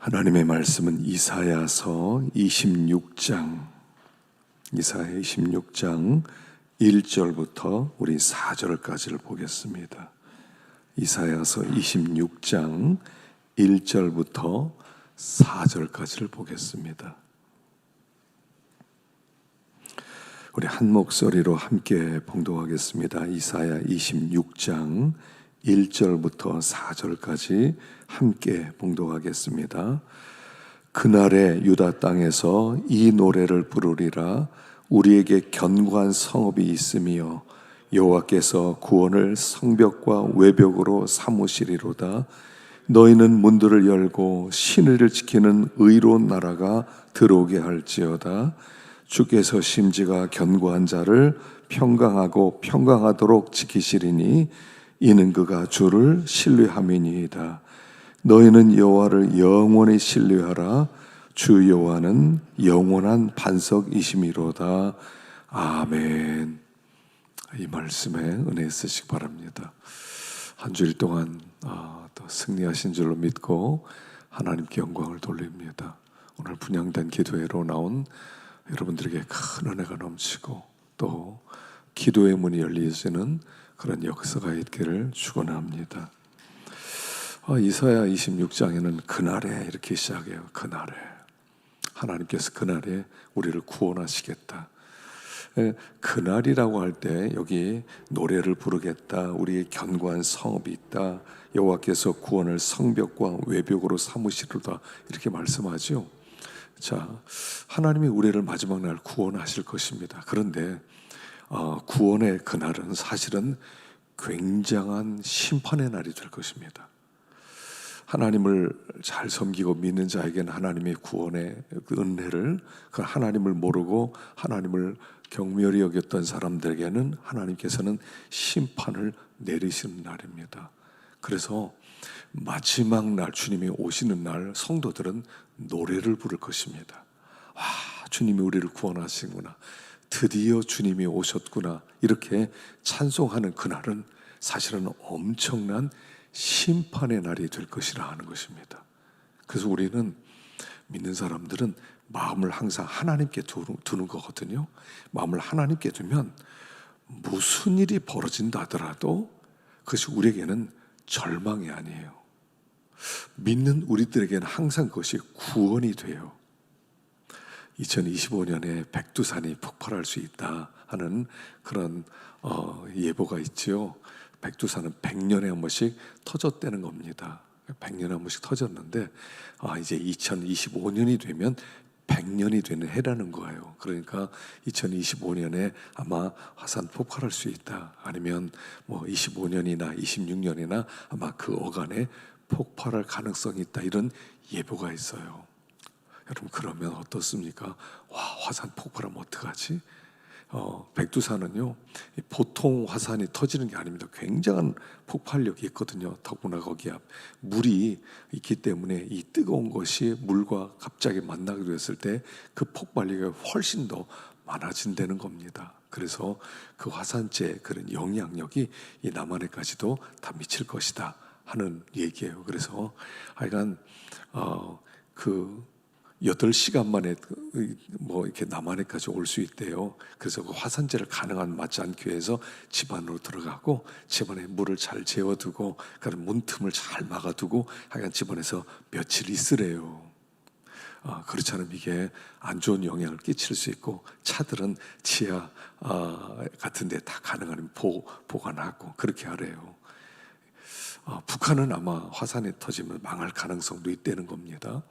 하나님의 말씀은 이사야서 26장 1절부터 우리 4절까지를 보겠습니다. 이사야서 26장 1절부터 4절까지를 보겠습니다. 우리 한 목소리로 함께 봉독하겠습니다. 이사야 26장 1절부터 4절까지 함께 봉독하겠습니다. 그날에 유다 땅에서 이 노래를 부르리라. 우리에게 견고한 성읍이 있으며 여호와께서 구원을 성벽과 외벽으로 삼으시리로다. 너희는 문들을 열고 신의를 지키는 의로운 나라가 들어오게 할지어다. 주께서 심지가 견고한 자를 평강하고 평강하도록 지키시리니 이는 그가 주를 신뢰함이니이다. 너희는 여호와를 영원히 신뢰하라. 주 여호와는 영원한 반석이심이로다. 아멘. 이 말씀에 은혜 쓰시기 바랍니다. 한 주일 동안 또 승리하신 줄로 믿고 하나님께 영광을 돌립니다. 오늘 분향된 기도회로 나온 여러분들에게 큰 은혜가 넘치고 또 기도의 문이 열리시는 그런 역사가 있기를 축원합니다. 이사야 26장에는 그날에 이렇게 시작해요. 그날에 하나님께서 그날에 우리를 구원하시겠다. 그날이라고 할 때 여기 노래를 부르겠다. 우리의 견고한 성읍이 있다. 여호와께서 구원을 성벽과 외벽으로 삼으시리로다. 이렇게 말씀하죠. 자, 하나님이 우리를 마지막 날 구원하실 것입니다. 그런데 구원의 그날은 사실은 굉장한 심판의 날이 될 것입니다. 하나님을 잘 섬기고 믿는 자에게는 하나님의 구원의 그 은혜를, 그 하나님을 모르고 하나님을 경멸히 여겼던 사람들에게는 하나님께서는 심판을 내리시는 날입니다. 그래서 마지막 날, 주님이 오시는 날 성도들은 노래를 부를 것입니다. 와, 주님이 우리를 구원하시구나. 드디어 주님이 오셨구나. 이렇게 찬송하는 그날은 사실은 엄청난 심판의 날이 될 것이라 하는 것입니다. 그래서 우리는 믿는 사람들은 마음을 항상 하나님께 두는 거거든요. 마음을 하나님께 두면 무슨 일이 벌어진다 하더라도 그것이 우리에게는 절망이 아니에요. 믿는 우리들에게는 항상 그것이 구원이 돼요. 2025년에 백두산이 폭발할 수 있다 하는 그런 예보가 있죠. 백두산은 100년에 한 번씩 터졌다는 겁니다. 100년에 한 번씩 터졌는데 이제 2025년이 되면 100년이 되는 해라는 거예요. 그러니까 2025년에 아마 화산 폭발할 수 있다. 아니면 뭐 25년이나 26년이나 아마 그 어간에 폭발할 가능성이 있다. 이런 예보가 있어요. 여러분 그러면 어떻습니까? 와, 화산 폭발하면 어떡하지? 백두산은요 보통 화산이 터지는 게 아닙니다. 굉장한 폭발력이 있거든요. 더구나 거기에 물이 있기 때문에 이 뜨거운 것이 물과 갑자기 만나게 됐을 때 그 폭발력이 훨씬 더 많아진다는 겁니다. 그래서 그 화산재의 그런 영향력이 이 남한에까지도 다 미칠 것이다 하는 얘기예요. 그래서 하여간 그 8시간 만에 뭐 이렇게 남한에까지 올 수 있대요. 그래서 그 화산재를 가능한 맞지 않기 위해서 집 안으로 들어가고 집 안에 물을 잘 재워두고 그런 문틈을 잘 막아두고 하여간 집 안에서 며칠 있으래요. 그렇지 않으면 이게 안 좋은 영향을 끼칠 수 있고 차들은 지하 같은 데 다 가능하면 보관하고 그렇게 하래요. 북한은 아마 화산이 터지면 망할 가능성도 있다는 겁니다.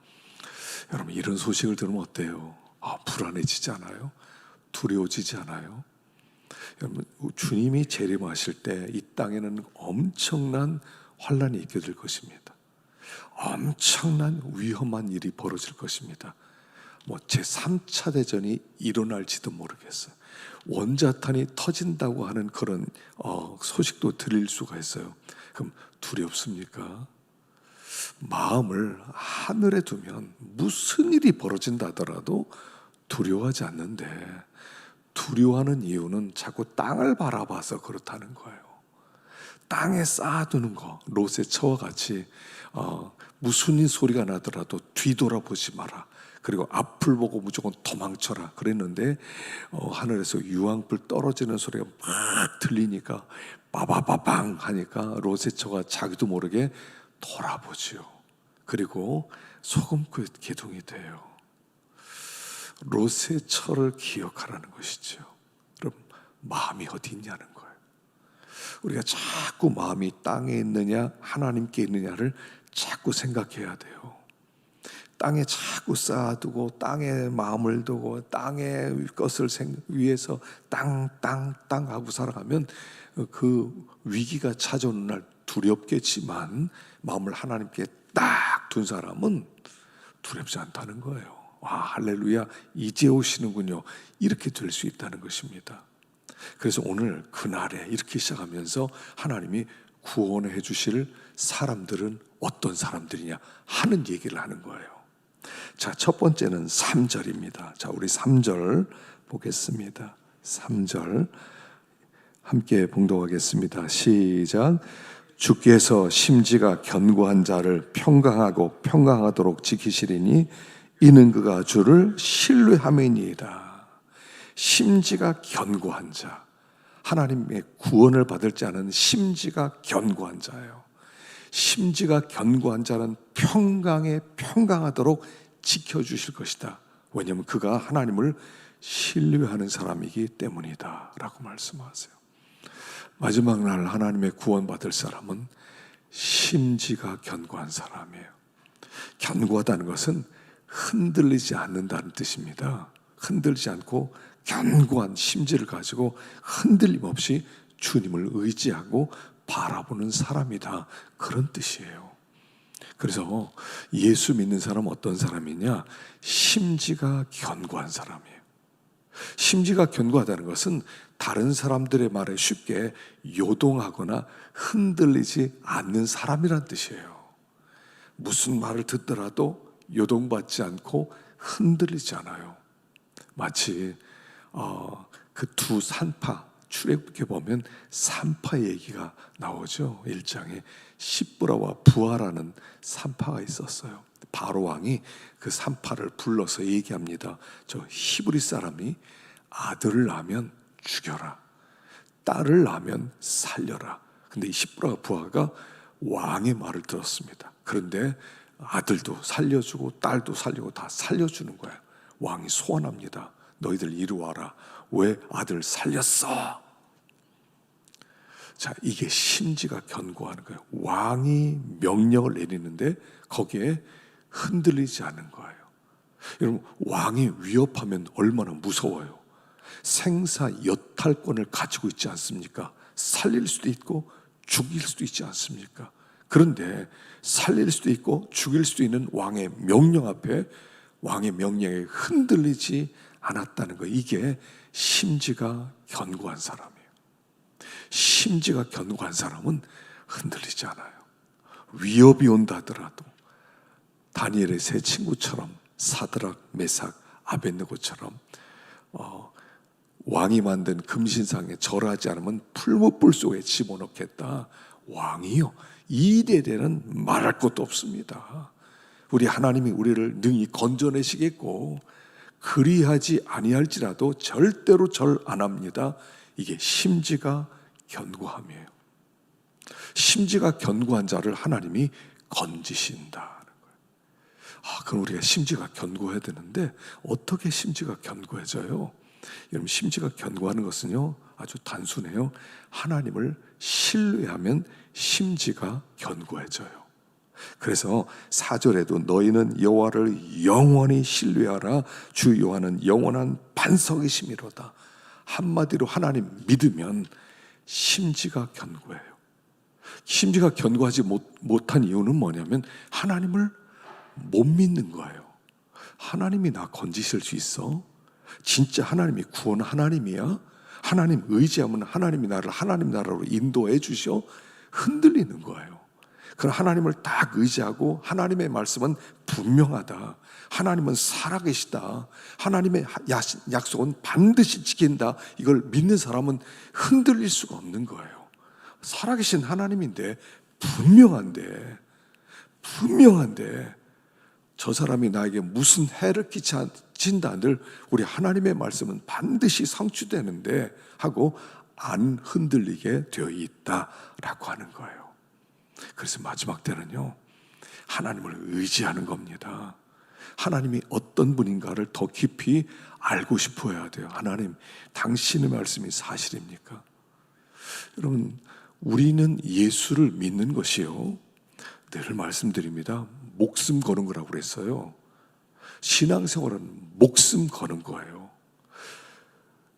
여러분 이런 소식을 들으면 어때요? 불안해지지 않아요? 두려워지지 않아요? 여러분 주님이 재림하실 때 이 땅에는 엄청난 환란이 있게 될 것입니다. 엄청난 위험한 일이 벌어질 것입니다. 뭐 제3차 대전이 일어날지도 모르겠어요. 원자탄이 터진다고 하는 그런 소식도 들릴 수가 있어요. 그럼 두렵습니까? 마음을 하늘에 두면 무슨 일이 벌어진다 하더라도 두려워하지 않는데 두려워하는 이유는 자꾸 땅을 바라봐서 그렇다는 거예요. 땅에 쌓아두는 거, 롯의 처와 같이 무슨 소리가 나더라도 뒤돌아보지 마라. 그리고 앞을 보고 무조건 도망쳐라 그랬는데 하늘에서 유황불 떨어지는 소리가 막 들리니까 빠바바방 하니까 롯의 처가 자기도 모르게 돌아보지요. 그리고 소금 기둥이 돼요. 롯의 처를 기억하라는 것이죠. 그럼 마음이 어디 있냐는 거예요. 우리가 자꾸 마음이 땅에 있느냐 하나님께 있느냐를 자꾸 생각해야 돼요. 땅에 자꾸 쌓아두고 땅에 마음을 두고 땅의 것을 위해서 땅 하고 살아가면 그 위기가 찾아오는 날 두렵겠지만 마음을 하나님께 딱 둔 사람은 두렵지 않다는 거예요. 와, 할렐루야, 이제 오시는군요. 이렇게 될 수 있다는 것입니다. 그래서 오늘 그날에 이렇게 시작하면서 하나님이 구원해 주실 사람들은 어떤 사람들이냐 하는 얘기를 하는 거예요. 자, 첫 번째는 3절입니다. 자, 우리 3절 보겠습니다. 3절 함께 봉독하겠습니다. 시작. 주께서 심지가 견고한 자를 평강하도록 지키시리니 이는 그가 주를 신뢰함이니이다. 심지가 견고한 자, 하나님의 구원을 받을 자는 심지가 견고한 자예요. 심지가 견고한 자는 평강하도록 지켜주실 것이다. 왜냐하면 그가 하나님을 신뢰하는 사람이기 때문이다 라고 말씀하세요. 마지막 날 하나님의 구원 받을 사람은 심지가 견고한 사람이에요. 견고하다는 것은 흔들리지 않는다는 뜻입니다. 흔들리지 않고 견고한 심지를 가지고 흔들림 없이 주님을 의지하고 바라보는 사람이다, 그런 뜻이에요. 그래서 예수 믿는 사람은 어떤 사람이냐? 심지가 견고한 사람이에요. 심지가 견고하다는 것은 다른 사람들의 말에 쉽게 요동하거나 흔들리지 않는 사람이란 뜻이에요. 무슨 말을 듣더라도 요동받지 않고 흔들리지 않아요. 마치 그 두 산파, 출애굽기에 보면 산파 얘기가 나오죠. 1장에 시브라와 부하라는 산파가 있었어요. 바로 왕이 그 산파를 불러서 얘기합니다. 저 히브리 사람이 아들을 낳으면 죽여라, 딸을 낳으면 살려라. 근데 이 시브라와 부하가 왕의 말을 들었습니다. 그런데 아들도 살려주고 딸도 살리고 다 살려주는 거예요. 왕이 소원합니다. 너희들 이리 와라. 왜 아들 살렸어? 자, 이게 심지가 견고하는 거예요. 왕이 명령을 내리는데 거기에 흔들리지 않는 거예요. 여러분, 왕이 위협하면 얼마나 무서워요. 생사 여탈권을 가지고 있지 않습니까? 살릴 수도 있고 죽일 수도 있지 않습니까? 그런데 살릴 수도 있고 죽일 수도 있는 왕의 명령 앞에 왕의 명령에 흔들리지 않았다는 거, 이게 심지가 견고한 사람이에요. 심지가 견고한 사람은 흔들리지 않아요. 위협이 온다 하더라도 다니엘의 세 친구처럼 사드락, 메삭, 아벳느고처럼 왕이 만든 금신상에 절하지 않으면 풀무불 속에 집어넣겠다. 왕이요, 이 대대는 말할 것도 없습니다. 우리 하나님이 우리를 능히 건져내시겠고 그리하지 아니할지라도 절대로 절 안 합니다. 이게 심지가 견고함이에요. 심지가 견고한 자를 하나님이 건지신다는 거예요. 그럼 우리가 심지가 견고해야 되는데 어떻게 심지가 견고해져요? 여러분, 심지가 견고하는 것은요, 아주 단순해요. 하나님을 신뢰하면 심지가 견고해져요. 그래서 4절에도 너희는 여호와를 영원히 신뢰하라. 주 여호와는 영원한 반석이심이로다. 한마디로 하나님 믿으면 심지가 견고해요. 심지가 견고하지 못한 이유는 뭐냐면 하나님을 못 믿는 거예요. 하나님이 나 건지실 수 있어? 진짜 하나님이 구원 하나님이야? 하나님 의지하면 하나님이 나를 하나님 나라로 인도해 주셔? 흔들리는 거예요. 그럼 하나님을 딱 의지하고 하나님의 말씀은 분명하다. 하나님은 살아계시다. 하나님의 약속은 반드시 지킨다. 이걸 믿는 사람은 흔들릴 수가 없는 거예요. 살아계신 하나님인데 분명한데 저 사람이 나에게 무슨 해를 끼친다 한들 우리 하나님의 말씀은 반드시 성취되는데 하고 안 흔들리게 되어 있다라고 하는 거예요. 그래서 마지막 때는요, 하나님을 의지하는 겁니다. 하나님이 어떤 분인가를 더 깊이 알고 싶어야 돼요. 하나님, 당신의 말씀이 사실입니까? 여러분, 우리는 예수를 믿는 것이요, 늘 말씀드립니다, 목숨 거는 거라고 그랬어요. 신앙생활은 목숨 거는 거예요.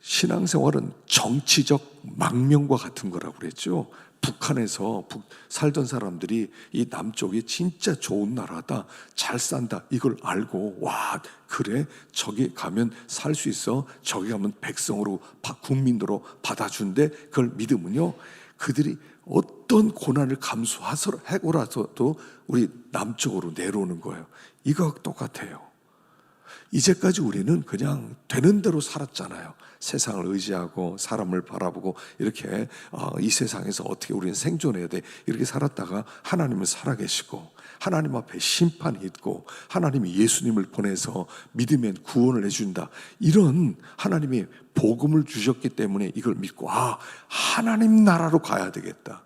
신앙생활은 정치적 망명과 같은 거라고 그랬죠. 북한에서 살던 사람들이 이 남쪽이 진짜 좋은 나라다, 잘 산다, 이걸 알고 와 그래 저기 가면 살 수 있어, 저기 가면 백성으로 국민으로 받아준대, 그걸 믿으면요 그들이 어떤 고난을 감수하고라도 우리 남쪽으로 내려오는 거예요. 이거 똑같아요. 이제까지 우리는 그냥 되는 대로 살았잖아요. 세상을 의지하고 사람을 바라보고 이렇게 이 세상에서 어떻게 우리는 생존해야 돼, 이렇게 살았다가 하나님은 살아계시고 하나님 앞에 심판이 있고 하나님이 예수님을 보내서 믿으면 구원을 해준다, 이런 하나님이 복음을 주셨기 때문에 이걸 믿고 하나님 나라로 가야 되겠다.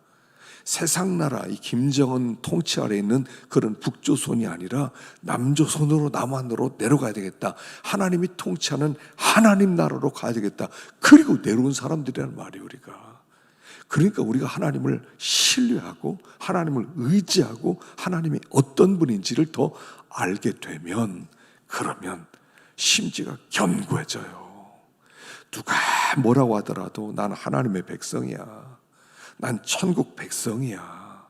세상 나라, 이 김정은 통치 아래에 있는 그런 북조선이 아니라 남조선으로 남한으로 내려가야 되겠다. 하나님이 통치하는 하나님 나라로 가야 되겠다. 그리고 내려온 사람들이란 말이에요, 우리가. 그러니까 우리가 하나님을 신뢰하고 하나님을 의지하고 하나님이 어떤 분인지를 더 알게 되면, 그러면 심지가 견고해져요. 누가 뭐라고 하더라도 난 하나님의 백성이야. 난 천국 백성이야.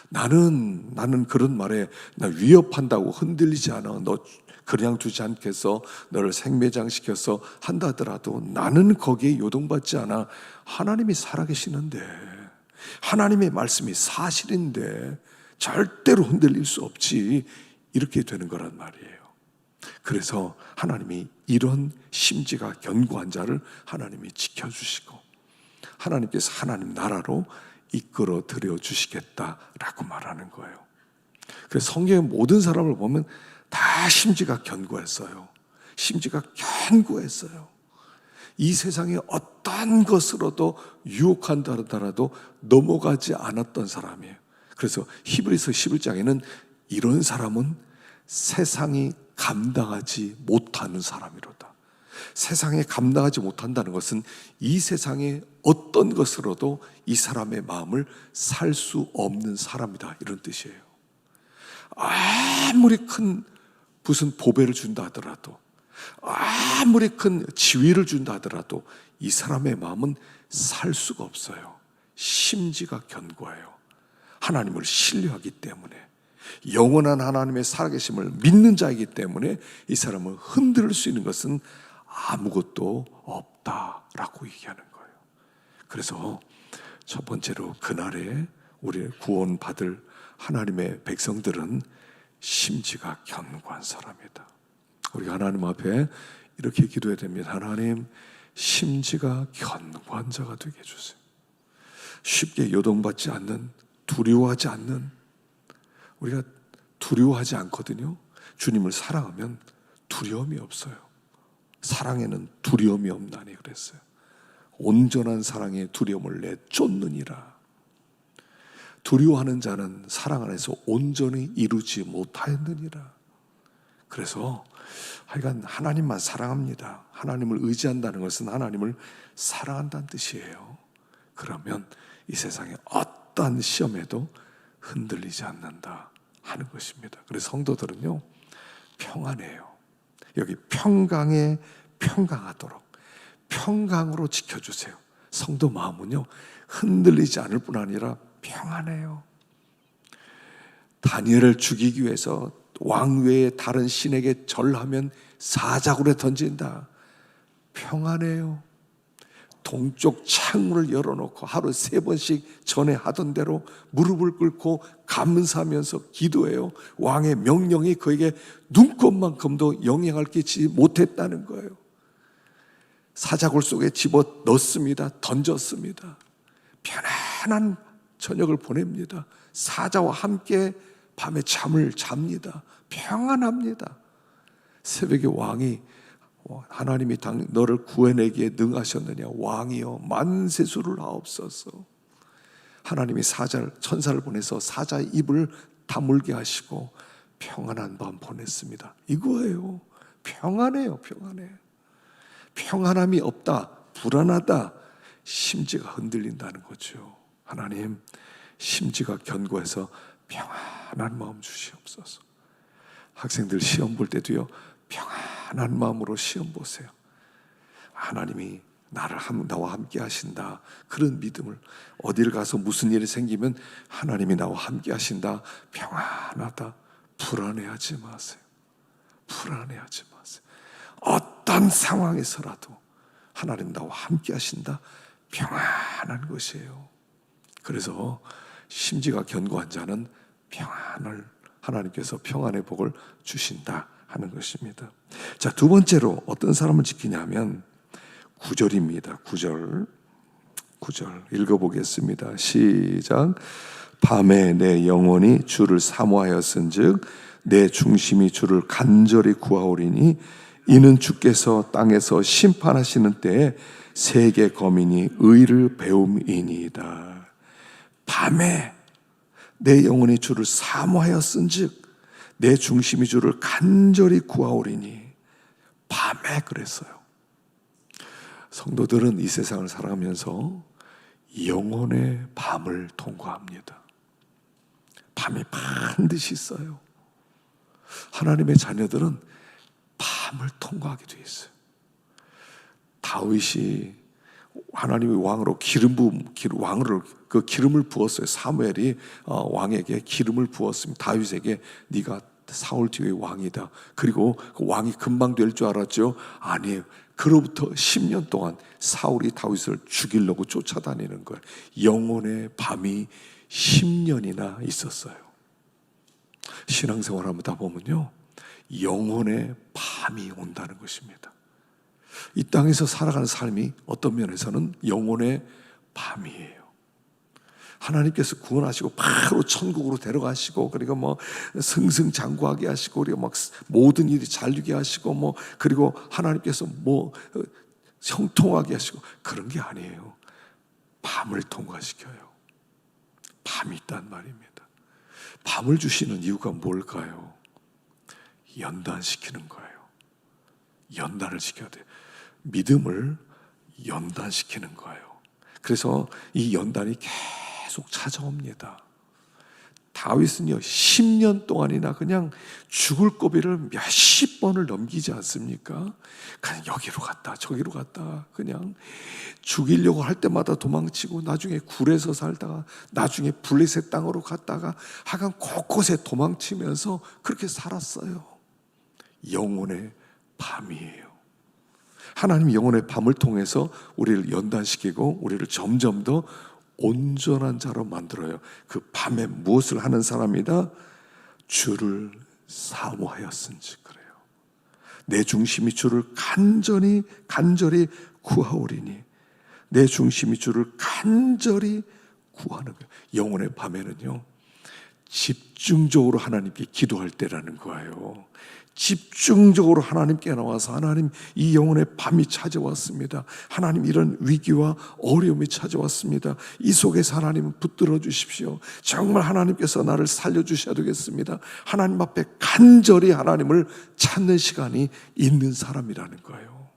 나는 그런 말에 나 위협한다고 흔들리지 않아. 너 그냥 두지 않겠어. 너를 생매장시켜서 한다 하더라도 나는 거기에 요동받지 않아. 하나님이 살아계시는데, 하나님의 말씀이 사실인데 절대로 흔들릴 수 없지. 이렇게 되는 거란 말이에요. 그래서 하나님이 이런 심지가 견고한 자를 하나님이 지켜주시고 하나님께서 하나님 나라로 이끌어 들여 주시겠다라고 말하는 거예요. 그래서 성경의 모든 사람을 보면 다 심지가 견고했어요. 심지가 견고했어요. 이 세상에 어떤 것으로도 유혹한다 하더라도 넘어가지 않았던 사람이에요. 그래서 히브리서 11장에는 이런 사람은 세상이 감당하지 못하는 사람이로다. 세상에 감당하지 못한다는 것은 이 세상에 어떤 것으로도 이 사람의 마음을 살 수 없는 사람이다, 이런 뜻이에요. 아무리 큰 무슨 보배를 준다 하더라도, 아무리 큰 지위를 준다 하더라도 이 사람의 마음은 살 수가 없어요. 심지가 견고해요. 하나님을 신뢰하기 때문에, 영원한 하나님의 살아계심을 믿는 자이기 때문에 이 사람을 흔들 수 있는 것은 아무것도 없다라고 얘기하는 거예요. 그래서 첫 번째로 그날에 우리 구원받을 하나님의 백성들은 심지가 견고한 사람이다. 우리가 하나님 앞에 이렇게 기도해야 됩니다. 하나님, 심지가 견고한 자가 되게 해주세요. 쉽게 요동받지 않는, 두려워하지 않는, 우리가 두려워하지 않거든요. 주님을 사랑하면 두려움이 없어요. 사랑에는 두려움이 없나니 그랬어요. 온전한 사랑에 두려움을 내쫓느니라. 두려워하는 자는 사랑 안에서 온전히 이루지 못하였느니라. 그래서 하여간 하나님만 사랑합니다. 하나님을 의지한다는 것은 하나님을 사랑한다는 뜻이에요. 그러면 이 세상에 어떠한 시험에도 흔들리지 않는다 하는 것입니다. 그래서 성도들은요, 평안해요. 여기 평강에 평강하도록 평강으로 지켜주세요. 성도 마음은요, 흔들리지 않을 뿐 아니라 평안해요. 다니엘을 죽이기 위해서 왕 외에 다른 신에게 절하면 사자굴에 던진다. 평안해요. 동쪽 창문을 열어놓고 하루 3번씩 전에 하던 대로 무릎을 꿇고 감사하면서 기도해요. 왕의 명령이 그에게 눈꼽만큼도 영향을 끼치지 못했다는 거예요. 사자굴 속에 집어 넣습니다. 던졌습니다. 편안한 저녁을 보냅니다. 사자와 함께 밤에 잠을 잡니다. 평안합니다. 새벽에 왕이 하나님이 너를 구해내기에 능하셨느냐 왕이여 만세수를 하옵소서. 하나님이 천사를 보내서 사자의 입을 다물게 하시고 평안한 밤 보냈습니다. 이거예요. 평안해요. 평안해. 평안함이 없다, 불안하다, 심지가 흔들린다는 거죠. 하나님, 심지가 견고해서 평안한 마음 주시옵소서. 학생들 시험 볼 때도요, 평안한 마음으로 시험 보세요. 하나님이 나와 함께 하신다, 그런 믿음을, 어디를 가서 무슨 일이 생기면 하나님이 나와 함께 하신다, 평안하다, 불안해하지 마세요. 불안해하지 마세요. 어떤 상황에서라도 하나님 나와 함께 하신다, 평안한 것이에요. 그래서 심지가 견고한 자는 평안을, 하나님께서 평안의 복을 주신다 하는 것입니다. 자, 두 번째로 어떤 사람을 지키냐면 9절입니다. 9절 읽어보겠습니다. 시작. 밤에 내 영혼이 주를 사모하였은즉 내 중심이 주를 간절히 구하오리니 이는 주께서 땅에서 심판하시는 때에 세계 거민이 의를 배움이니이다. 밤에 내 영혼이 주를 사모하였은즉 내 중심이 주를 간절히 구하오리니. 밤에 그랬어요. 성도들은 이 세상을 살아가면서 영혼의 밤을 통과합니다. 밤이 반드시 있어요. 하나님의 자녀들은 밤을 통과하게 돼 있어요. 다윗이 하나님의 왕으로 그 기름을 부었어요. 사무엘이 왕에게 기름을 부었습니다. 다윗에게 네가 사울 뒤의 왕이다. 그리고 그 왕이 금방 될 줄 알았죠? 아니에요. 그로부터 10년 동안 사울이 다윗을 죽이려고 쫓아다니는 거예요. 영혼의 밤이 10년이나 있었어요. 신앙생활 하다 보면요, 영혼의 밤이 온다는 것입니다. 이 땅에서 살아가는 삶이 어떤 면에서는 영혼의 밤이에요. 하나님께서 구원하시고 바로 천국으로 데려가시고, 그리고 승승장구하게 하시고, 그리고 모든 일이 잘 되게 하시고, 그리고 하나님께서 형통하게 하시고, 그런 게 아니에요. 밤을 통과시켜요. 밤이 있단 말입니다. 밤을 주시는 이유가 뭘까요? 연단시키는 거예요. 연단을 시켜야 돼요. 믿음을 연단시키는 거예요. 그래서 이 연단이 계속 찾아옵니다. 다윗은요 10년 동안이나 그냥 죽을 고비를 몇십 번을 넘기지 않습니까? 그냥 여기로 갔다 저기로 갔다, 그냥 죽이려고 할 때마다 도망치고, 나중에 굴에서 살다가 나중에 블레셋 땅으로 갔다가 하간 곳곳에 도망치면서 그렇게 살았어요. 영혼의 밤이에요. 하나님 영혼의 밤을 통해서 우리를 연단시키고 우리를 점점 더 온전한 자로 만들어요. 그 밤에 무엇을 하는 사람이다? 주를 사모하였은지 그래요. 내 중심이 주를 간절히 구하오리니. 내 중심이 주를 간절히 구하는 거예요. 영혼의 밤에는요, 집중적으로 하나님께 기도할 때라는 거예요. 집중적으로 하나님께 나와서, 하나님 이 영혼의 밤이 찾아왔습니다. 하나님 이런 위기와 어려움이 찾아왔습니다. 이 속에서 하나님은 붙들어 주십시오. 정말 하나님께서 나를 살려주셔야 되겠습니다. 하나님 앞에 간절히 하나님을 찾는 시간이 있는 사람이라는 거예요.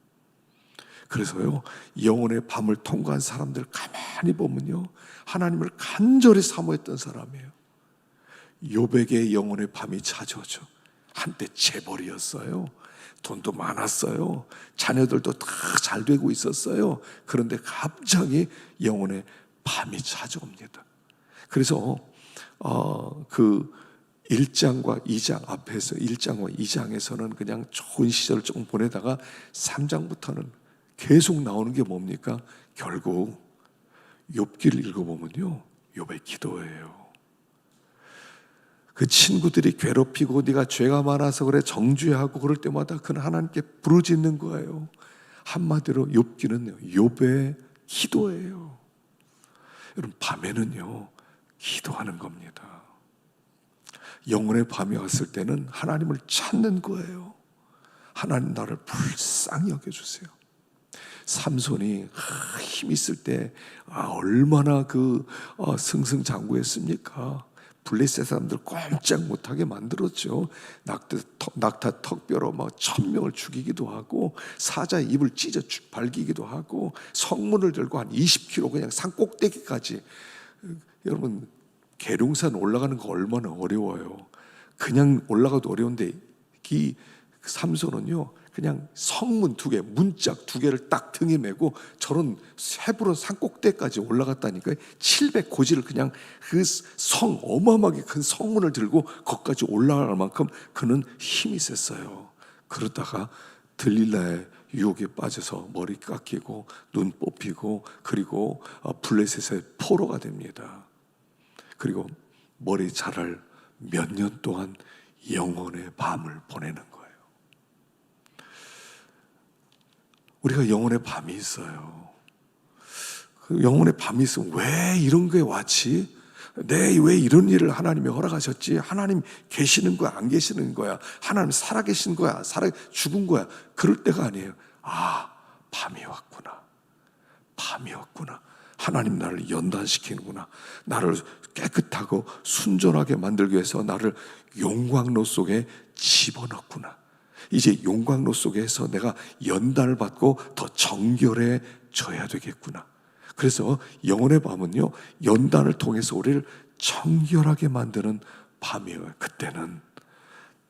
그래서요, 영혼의 밤을 통과한 사람들 가만히 보면요, 하나님을 간절히 사모했던 사람이에요. 욥에게 영혼의 밤이 찾아오죠. 한때 재벌이었어요. 돈도 많았어요. 자녀들도 다 잘 되고 있었어요. 그런데 갑자기 영혼의 밤이 찾아옵니다. 그래서 그 1장과 2장 앞에서 1장과 2장에서는 그냥 좋은 시절을 조금 보내다가 3장부터는 계속 나오는 게 뭡니까? 결국 욥기를 읽어보면요, 욥의 기도예요. 그 친구들이 괴롭히고 네가 죄가 많아서 그래 정죄하고 그럴 때마다 그는 하나님께 부르짖는 거예요. 한마디로 욥기는 욥의 기도예요. 여러분, 밤에는요 기도하는 겁니다. 영혼의 밤이 왔을 때는 하나님을 찾는 거예요. 하나님 나를 불쌍히 여겨주세요. 삼손이 힘 있을 때 얼마나 승승장구했습니까? 블레셋 사람들 꼼짝 못하게 만들었죠. 낙타 턱뼈로 1000명을 죽이기도 하고 사자의 입을 찢어 발기기도 하고 성문을 들고 한 20km 그냥 산 꼭대기까지. 여러분 계룡산 올라가는 거 얼마나 어려워요. 그냥 올라가도 어려운데 이 삼손은요 그냥 성문 2개, 문짝 2개를 딱 등에 메고 저런 헤브론 산꼭대기까지 올라갔다니까요. 700고지를 그냥 그 어마어마하게 큰 성문을 들고 거기까지 올라갈 만큼 그는 힘이 셌어요. 그러다가 들릴라의 유혹에 빠져서 머리 깎이고 눈 뽑히고 그리고 블레셋의 포로가 됩니다. 그리고 머리 자랄 몇 년 동안 영혼의 밤을 보내는 거예요. 우리가 영혼의 밤이 있어요. 그 영혼의 밤이 있으면 왜 이런 게 왔지? 왜 이런 일을 하나님이 허락하셨지? 하나님 계시는 거야? 안 계시는 거야? 하나님 살아계신 거야? 죽은 거야? 그럴 때가 아니에요. 밤이 왔구나. 밤이 왔구나. 하나님 나를 연단시키는구나. 나를 깨끗하고 순전하게 만들기 위해서 나를 용광로 속에 집어넣구나. 이제 용광로 속에서 내가 연단을 받고 더 정결해져야 되겠구나. 그래서 영혼의 밤은요 연단을 통해서 우리를 정결하게 만드는 밤이에요. 그때는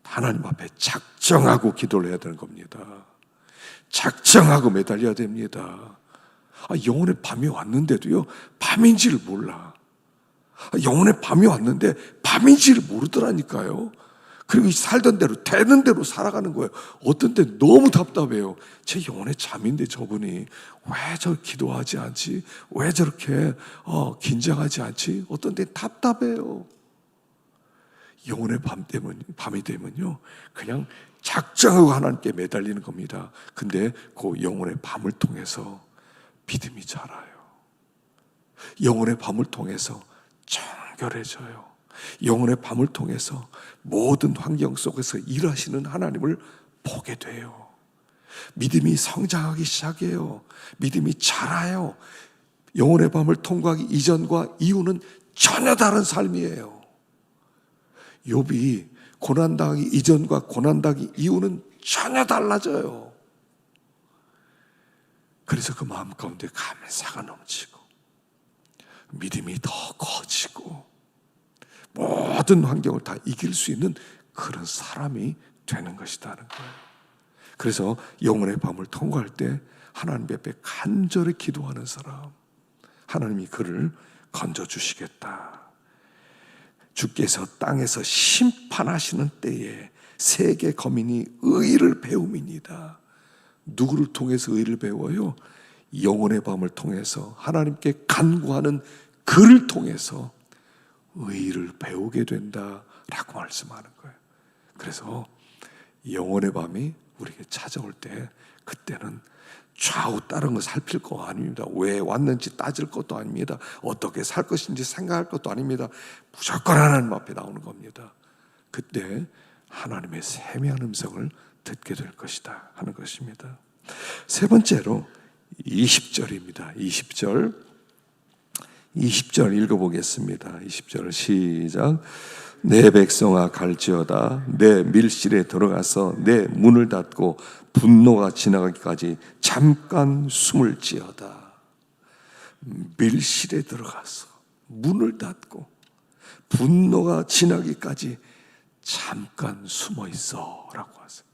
하나님 앞에 작정하고 기도를 해야 되는 겁니다. 작정하고 매달려야 됩니다. 영혼의 밤이 왔는데도요 밤인지를 몰라. 영혼의 밤이 왔는데 밤인지를 모르더라니까요. 그리고 살던 대로 되는 대로 살아가는 거예요. 어떤 때 너무 답답해요. 제 영혼의 잠인데 저분이 왜 저렇게 기도하지 않지? 왜 저렇게 긴장하지 않지? 어떤 때 답답해요. 영혼의 밤이 되면요 그냥 작정하고 하나님께 매달리는 겁니다. 근데 그 영혼의 밤을 통해서 믿음이 자라요. 영혼의 밤을 통해서 정결해져요. 영혼의 밤을 통해서 모든 환경 속에서 일하시는 하나님을 보게 돼요. 믿음이 성장하기 시작해요. 믿음이 자라요. 영혼의 밤을 통과하기 이전과 이후는 전혀 다른 삶이에요. 욥이 고난당하기 이전과 고난당하기 이후는 전혀 달라져요. 그래서 그 마음 가운데 감사가 넘치고 믿음이 더 커지고 모든 환경을 다 이길 수 있는 그런 사람이 되는 것이라는 거예요. 그래서 영혼의 밤을 통과할 때 하나님 앞에 간절히 기도하는 사람, 하나님이 그를 건져주시겠다. 주께서 땅에서 심판하시는 때에 세계 거민이 의를 배움이니이다. 누구를 통해서 의를 배워요? 영혼의 밤을 통해서 하나님께 간구하는 그를 통해서 의를 배우게 된다라고 말씀하는 거예요. 그래서 영혼의 밤이 우리에게 찾아올 때 그때는 좌우 다른 거 살필 거 아닙니다. 왜 왔는지 따질 것도 아닙니다. 어떻게 살 것인지 생각할 것도 아닙니다. 무조건 하나님 앞에 나오는 겁니다. 그때 하나님의 세미한 음성을 듣게 될 것이다 하는 것입니다. 세 번째로 20절입니다. 20절 읽어보겠습니다. 20절 시작. 내 백성아 갈지어다. 내 밀실에 들어가서 내 문을 닫고 분노가 지나가기까지 잠깐 숨을 지어다. 밀실에 들어가서 문을 닫고 분노가 지나기까지 잠깐 숨어 있어 라고 하세요.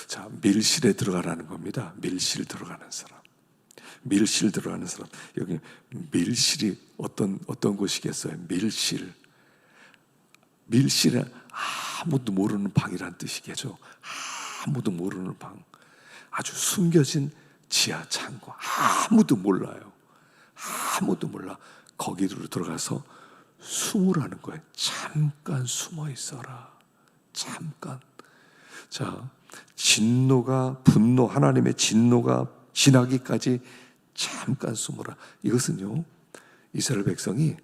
자, 밀실에 들어가라는 겁니다. 밀실 들어가는 사람. 밀실 들어가는 사람. 여기 밀실이 어떤 곳이겠어요? 밀실은 아무도 모르는 방이란 뜻이겠죠. 아무도 모르는 방. 아주 숨겨진 지하 창고. 아무도 몰라요. 아무도 몰라. 거기로 들어가서 숨으라는 거예요. 잠깐 숨어 있어라. 잠깐. 자, 분노, 하나님의 진노가 지나기까지 잠깐 숨어라. 이것은요, 이스라엘 백성이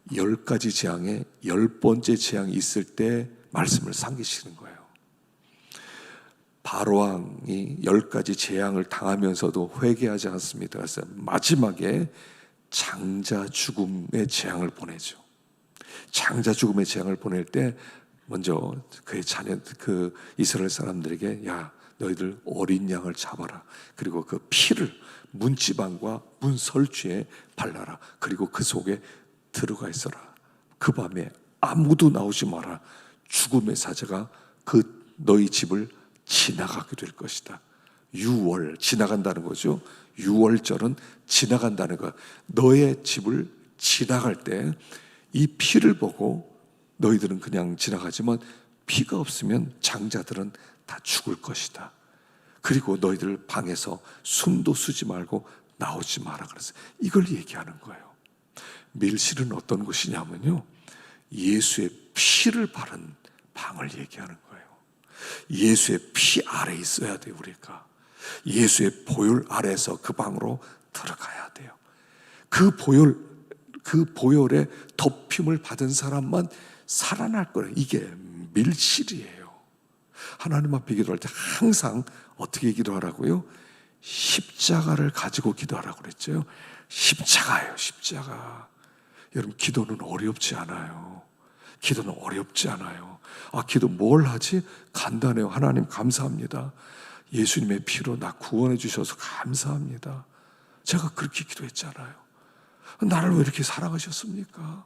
10가지 재앙에 10번째 재앙이 있을 때 말씀을 상기시키는 거예요. 바로왕이 10가지 재앙을 당하면서도 회개하지 않습니다. 그래서 마지막에 장자 죽음의 재앙을 보내죠. 장자 죽음의 재앙을 보낼 때 먼저 그의 자녀, 그 이스라엘 사람들에게, 야, 너희들 어린 양을 잡아라. 그리고 그 피를 문지방과 문설주에 발라라. 그리고 그 속에 들어가 있어라. 그 밤에 아무도 나오지 마라. 죽음의 사자가 그 너희 집을 지나가게 될 것이다. 유월, 지나간다는 거죠. 유월절은 지나간다는 거. 너의 집을 지나갈 때 이 피를 보고 너희들은 그냥 지나가지만 피가 없으면 장자들은 다 죽을 것이다. 그리고 너희들 방에서 숨도 쉬지 말고 나오지 마라. 그래서 이걸 얘기하는 거예요. 밀실은 어떤 곳이냐면요, 예수의 피를 바른 방을 얘기하는 거예요. 예수의 피 아래 있어야 돼요. 우리가 예수의 보혈 아래에서 그 방으로 들어가야 돼요. 그 보혈의 덮임을 받은 사람만 살아날 거예요. 이게 밀실이에요. 하나님 앞에 기도할 때 항상 어떻게 기도하라고요? 십자가를 가지고 기도하라고 그랬죠. 십자가예요. 십자가. 여러분, 기도는 어렵지 않아요. 기도는 어렵지 않아요. 기도 뭘 하지? 간단해요. 하나님 감사합니다. 예수님의 피로 나 구원해 주셔서 감사합니다. 제가 그렇게 기도했잖아요. 나를 왜 이렇게 사랑하셨습니까?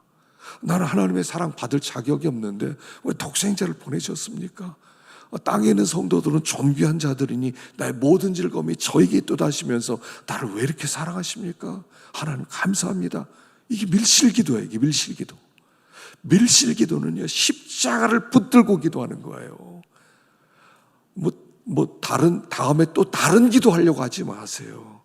나는 하나님의 사랑 받을 자격이 없는데 왜 독생자를 보내셨습니까? 땅에 있는 성도들은 존귀한 자들이니 나의 모든 즐거움이 저에게 있도다 하시면서 나를 왜 이렇게 사랑하십니까? 하나님 감사합니다. 이게 밀실기도예요. 이게 밀실기도. 밀실기도는요, 십자가를 붙들고 기도하는 거예요. 다음에 또 다른 기도하려고 하지 마세요.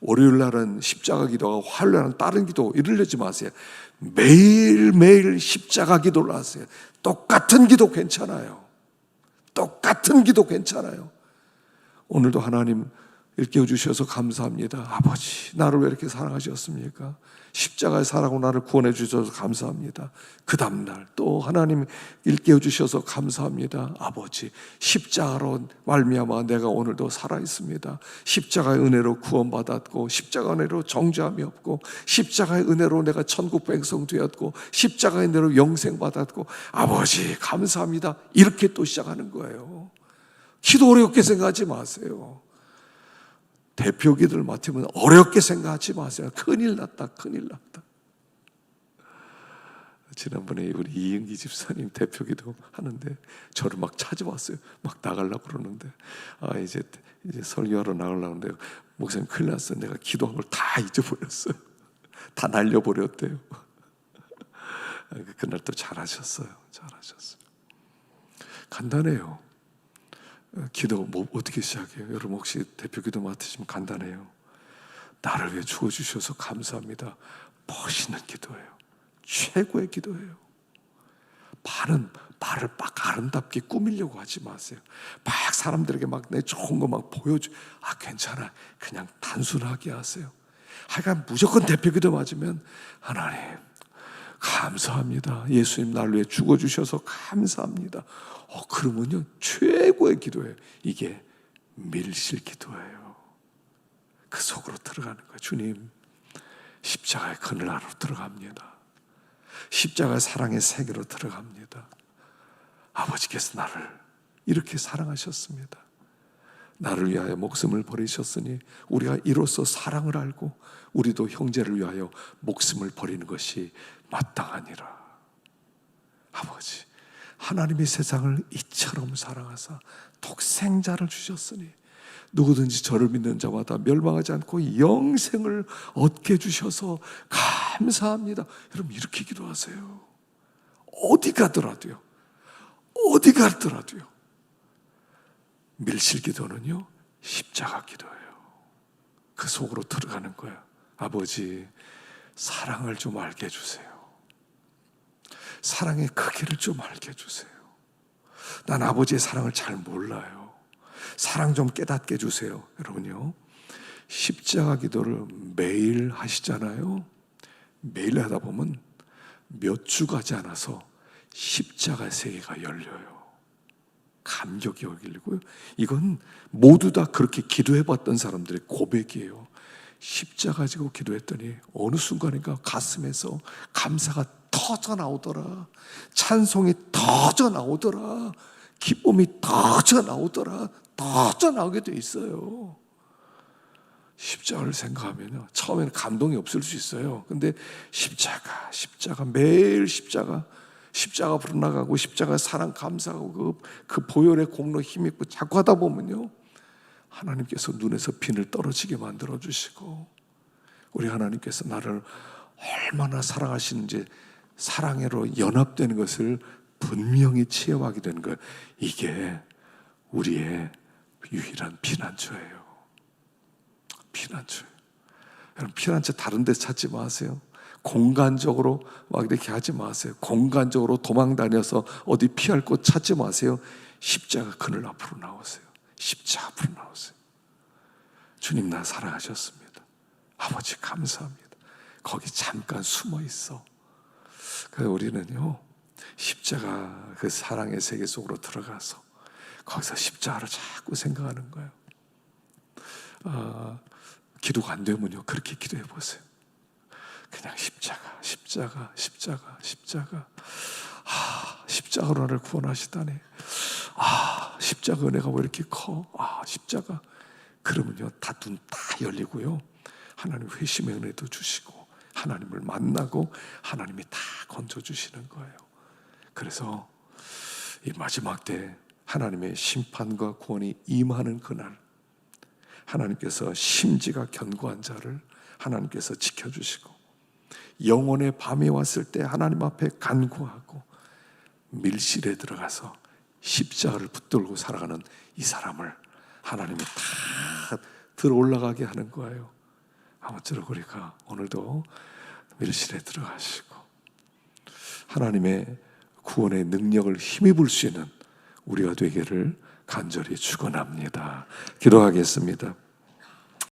월요일 날은 십자가 기도하고 화요일 날은 다른 기도 이러려지 마세요. 매일매일 십자가 기도를 하세요. 똑같은 기도 괜찮아요. 똑같은 기도 괜찮아요. 오늘도 하나님 일깨워 주셔서 감사합니다. 아버지, 나를 왜 이렇게 사랑하셨습니까? 십자가의 사랑으로 나를 구원해 주셔서 감사합니다. 그 다음날 또 하나님 일깨워 주셔서 감사합니다. 아버지, 십자가로 말미암아 내가 오늘도 살아있습니다. 십자가의 은혜로 구원받았고, 십자가의 은혜로 정죄함이 없고, 십자가의 은혜로 내가 천국 백성 되었고, 십자가의 은혜로 영생 받았고, 아버지 감사합니다. 이렇게 또 시작하는 거예요. 기도 어렵게 생각하지 마세요. 대표 기도를 맡으면 어렵게 생각하지 마세요. 큰일 났다, 큰일 났다. 지난번에 우리 이은기 집사님 대표 기도 하는데 저를 막 찾아왔어요. 막 나가려고 그러는데, 이제 설교하러 나가려고 하는데, 목사님 큰일 났어요. 내가 기도한 걸 다 잊어버렸어요. 다 날려버렸대요. 그날 또 잘하셨어요. 잘하셨어요. 간단해요. 기도 어떻게 시작해요? 여러분 혹시 대표 기도 맡으시면 간단해요. 나를 위해 죽어주셔서 감사합니다. 멋있는 기도예요. 최고의 기도예요. 말을 막 아름답게 꾸미려고 하지 마세요. 막 사람들에게 막 내 좋은 거 막 보여줘. 괜찮아. 그냥 단순하게 하세요. 하여간 무조건 대표 기도 맞으면, 하나님 감사합니다. 예수님 나를 위해 죽어주셔서 감사합니다. 그러면요, 최고의 기도예요. 이게 밀실 기도예요. 그 속으로 들어가는 거예요. 주님, 십자가의 그늘 안으로 들어갑니다. 십자가의 사랑의 세계로 들어갑니다. 아버지께서 나를 이렇게 사랑하셨습니다. 나를 위하여 목숨을 버리셨으니 우리가 이로써 사랑을 알고 우리도 형제를 위하여 목숨을 버리는 것이 마땅하니라. 아버지, 하나님이 세상을 이처럼 사랑하사 독생자를 주셨으니 누구든지 저를 믿는 자마다 멸망하지 않고 영생을 얻게 주셔서 감사합니다. 여러분 이렇게 기도하세요. 어디 가더라도요. 밀실 기도는요, 십자가 기도예요. 그 속으로 들어가는 거예요. 아버지, 사랑을 좀 알게 해주세요. 사랑의 크기를 좀 알게 해주세요. 난 아버지의 사랑을 잘 몰라요. 사랑 좀 깨닫게 해주세요. 여러분요, 십자가 기도를 매일 하시잖아요. 매일 하다 보면 몇 주 가지 않아서 십자가 세계가 열려요. 감격이 열리고요. 이건 모두 다 그렇게 기도해봤던 사람들의 고백이에요. 십자가 지고 기도했더니 어느 순간인가 가슴에서 감사가 터져 나오더라. 찬송이 터져 나오더라. 기쁨이 터져 나오더라. 터져 나오게 돼 있어요. 십자가를 생각하면요, 처음에는 감동이 없을 수 있어요. 근데 십자가 매일 십자가 불어나가고 십자가 사랑 감사하고 그 보혈의 공로 힘있고 자꾸 하다 보면요, 하나님께서 눈에서 비늘 떨어지게 만들어 주시고, 우리 하나님께서 나를 얼마나 사랑하시는지 사랑으로 연합되는 것을 분명히 체험하게 되는 거예요. 이게 우리의 유일한 피난처예요. 피난처. 여러분, 피난처 다른 데 찾지 마세요. 공간적으로 막 이렇게 하지 마세요. 공간적으로 도망 다녀서 어디 피할 곳 찾지 마세요. 십자가 그늘 앞으로 나오세요. 십자가 앞으로 나오세요. 주님, 나 사랑하셨습니다. 아버지 감사합니다. 거기 잠깐 숨어 있어. 그래서 우리는요, 십자가 그 사랑의 세계 속으로 들어가서 거기서 십자가를 자꾸 생각하는 거예요. 기도가 안 되면요, 그렇게 기도해 보세요. 그냥 십자가. 십자가로 나를 구원하시다니. 십자가 은혜가 왜 이렇게 커? 십자가. 그러면요, 다 눈 다 열리고요, 하나님 회심의 은혜도 주시고 하나님을 만나고 하나님이 다 건져주시는 거예요. 그래서 이 마지막 때 하나님의 심판과 구원이 임하는 그날, 하나님께서 심지가 견고한 자를 하나님께서 지켜주시고, 영혼의 밤이 왔을 때 하나님 앞에 간구하고 밀실에 들어가서 십자가를 붙들고 살아가는 이 사람을 하나님이 다 들어 올라가게 하는 거예요. 아무쪼록 우리가 오늘도 밀실에 들어가시고 하나님의 구원의 능력을 힘입을 수 있는 우리가 되기를 간절히 축원합니다. 기도하겠습니다.